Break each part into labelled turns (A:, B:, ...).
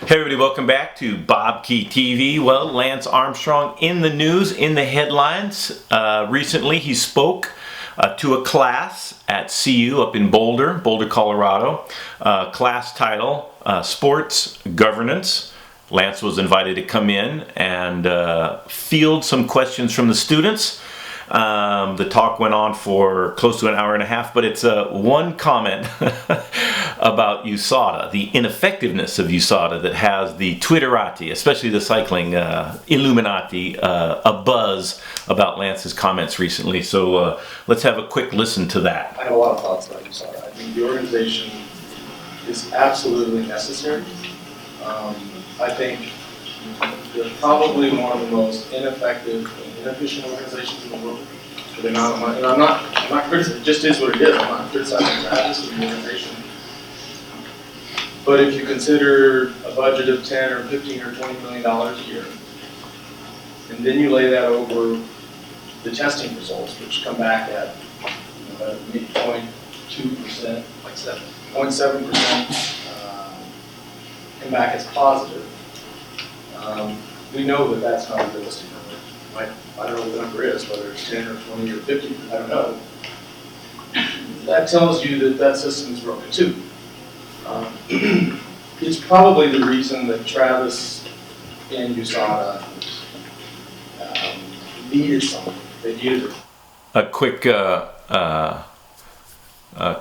A: Hey everybody, welcome back to BobkeTV. Well, Lance Armstrong in the news, in the headlines. Recently he spoke to a class at CU up in Boulder, Colorado. Class title, Sports Governance. Lance was invited to come in and field some questions from the students. The talk went on for close to an hour and a half, but it's one comment about USADA, the ineffectiveness of USADA that has the Twitterati, especially the cycling Illuminati, a buzz about Lance's comments recently. So let's have a quick listen to that.
B: I have a lot of thoughts about USADA. I think the organization is absolutely necessary. I think they're probably one of the most ineffective and inefficient organizations in the world. For the amount of money, and I'm not criticizing. It just is what it is. I'm not criticizing Travis or the organization. But if you consider a budget of 10 or 15 or 20 million dollars a year, and then you lay that over the testing results, which come back at 0.2%, like 0.7%, come back as positive. We know that that's not a realistic number. I don't know what the number is, whether it's 10 or 20 or 50, I don't know. That tells you that that system is broken too. It's probably the reason that Travis and USADA needed something. They needed it.
A: A quick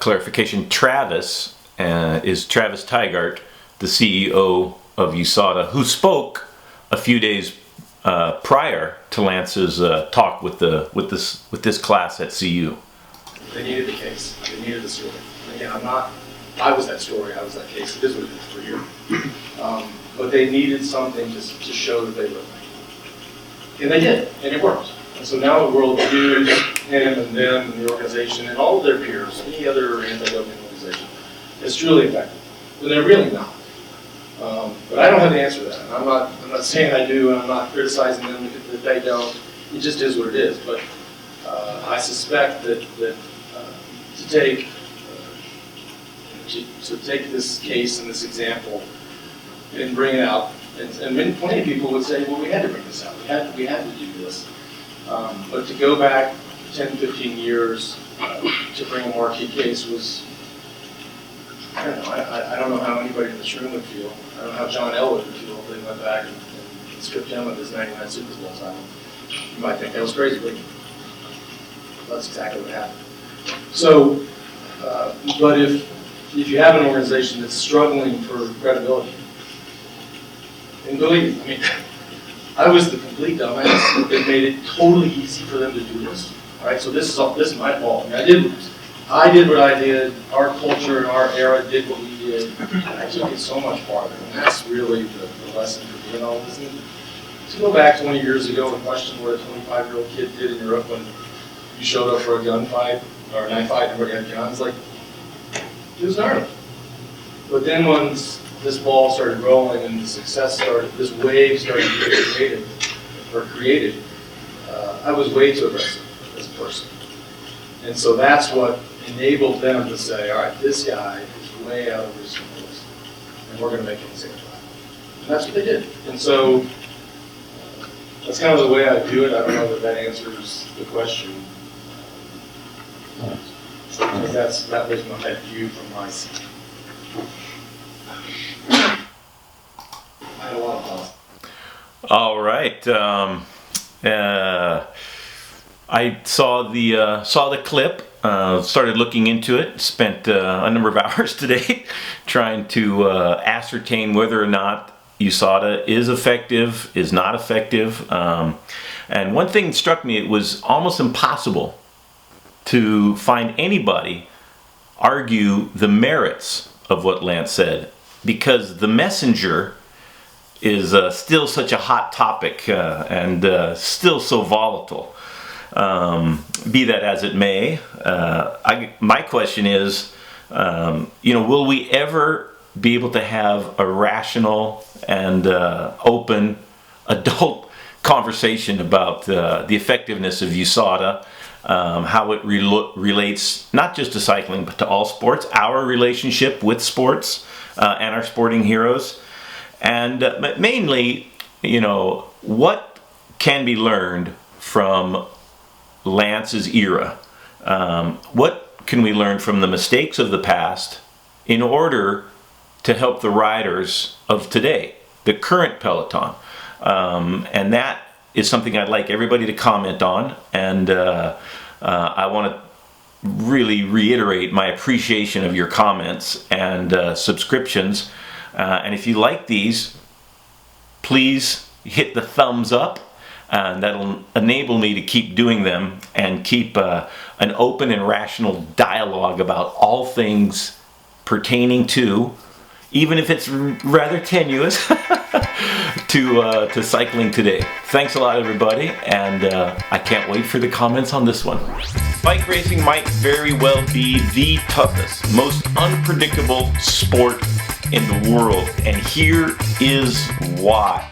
A: clarification. Travis is Travis Tygart, the CEO of USADA, who spoke a few days prior to Lance's talk with this class at CU.
B: They needed the case. They needed the story. Again, I was that story. I was that case. It is what it is for you. But they needed something to show that they were right. And they did, and it worked. And so now the world views him and them and the organization and all of their peers, any other anti-doping organization, as truly effective. But they're really not. But I don't have the answer to that. And I'm not saying I do, and I'm not criticizing them if they don't. It just is what it is. But I suspect that to take this case and this example and bring it out, and plenty of people would say, well, we had to bring this out. We had to do this. But to go back 10, 15 years to bring a marquee case was, I don't know. I don't know how anybody in this room would feel. I don't know how John Elway would feel if they went back and stripped him of his 99 Super Bowl title. You might think that was crazy, but that's exactly what happened. So, but if you have an organization that's struggling for credibility, and believe me, I mean, I was the complete dumbass that made it totally easy for them to do this. All right, so this is my fault. I mean, I did what I did. Our culture and our era did what we did. And I took it so much farther, and that's really the lesson for doing all this. To go back 20 years ago and question what a 25-year-old kid did in Europe when you showed up for a gunfight or a knife fight and everybody had guns, like, it was gnarly. But then once this ball started rolling and the success started, this wave started to get created, I was way too aggressive as a person. And so that's what enabled them to say, all right, this guy is way out of his rules, and we're going to make him say that. And that's what they did. And so that's kind of the way I view it. I don't know that answers the question. I think that was my view from my seat. I had a lot of thoughts.
A: All right. I saw the clip. Started looking into it. Spent a number of hours today trying to ascertain whether or not USADA is effective, is not effective. And one thing struck me: it was almost impossible to find anybody argue the merits of what Lance said, because the messenger is still such a hot topic and still so volatile. Be that as it may, my question is, will we ever be able to have a rational and open adult conversation about the effectiveness of USADA, how it relates not just to cycling but to all sports, our relationship with sports and our sporting heroes, And mainly, what can be learned from Lance's era? What can we learn from the mistakes of the past in order to help the riders of today, the current peloton? And that is something I'd like everybody to comment on, and I want to really reiterate my appreciation of your comments and subscriptions. And if you like these, please hit the thumbs up, and that'll enable me to keep doing them and keep an open and rational dialogue about all things pertaining to, even if it's rather tenuous, to cycling today. Thanks a lot, everybody, and I can't wait for the comments on this one. Bike racing might very well be the toughest, most unpredictable sport in the world, and here is why.